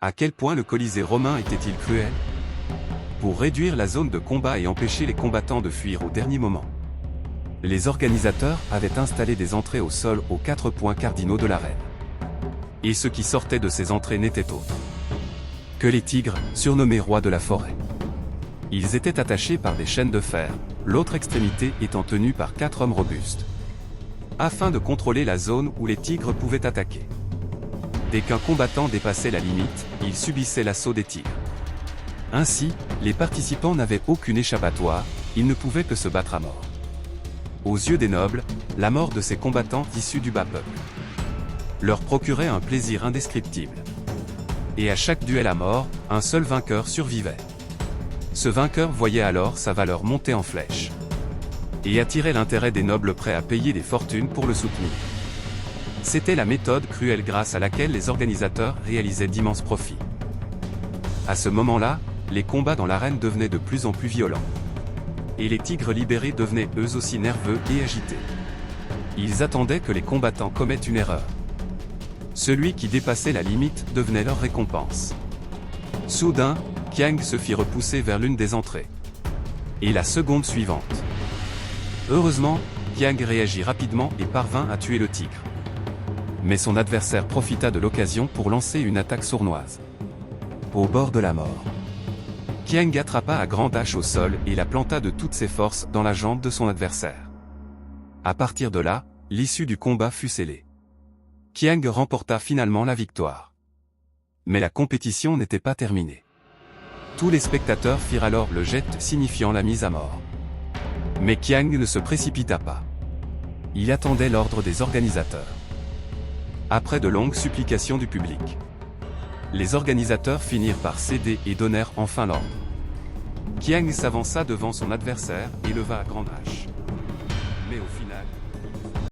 À quel point le Colisée romain était-il cruel? Pour réduire la zone de combat et empêcher les combattants de fuir au dernier moment, les organisateurs avaient installé des entrées au sol aux 4 points cardinaux de l'arène. Et ce qui sortait de ces entrées n'était autre que les tigres, surnommés rois de la forêt. Ils étaient attachés par des chaînes de fer, l'autre extrémité étant tenue par 4 hommes robustes, afin de contrôler la zone où les tigres pouvaient attaquer. Dès qu'un combattant dépassait la limite, il subissait l'assaut des tigres. Ainsi, les participants n'avaient aucune échappatoire, ils ne pouvaient que se battre à mort. Aux yeux des nobles, la mort de ces combattants issus du bas peuple leur procurait un plaisir indescriptible. Et à chaque duel à mort, un seul vainqueur survivait. Ce vainqueur voyait alors sa valeur monter en flèche et attirait l'intérêt des nobles prêts à payer des fortunes pour le soutenir. C'était la méthode cruelle grâce à laquelle les organisateurs réalisaient d'immenses profits. À ce moment-là, les combats dans l'arène devenaient de plus en plus violents. Et les tigres libérés devenaient eux aussi nerveux et agités. Ils attendaient que les combattants commettent une erreur. Celui qui dépassait la limite devenait leur récompense. Soudain, Qiang se fit repousser vers l'une des entrées. Et la seconde suivante. Heureusement, Qiang réagit rapidement et parvint à tuer le tigre. Mais son adversaire profita de l'occasion pour lancer une attaque sournoise. Au bord de la mort, Qiang attrapa à grande hache au sol et la planta de toutes ses forces dans la jambe de son adversaire. À partir de là, l'issue du combat fut scellée. Qiang remporta finalement la victoire. Mais la compétition n'était pas terminée. Tous les spectateurs firent alors le geste signifiant la mise à mort. Mais Qiang ne se précipita pas. Il attendait l'ordre des organisateurs. Après de longues supplications du public, les organisateurs finirent par céder et donnèrent enfin l'ordre. Qiang s'avança devant son adversaire et leva à grande hache. Mais au final,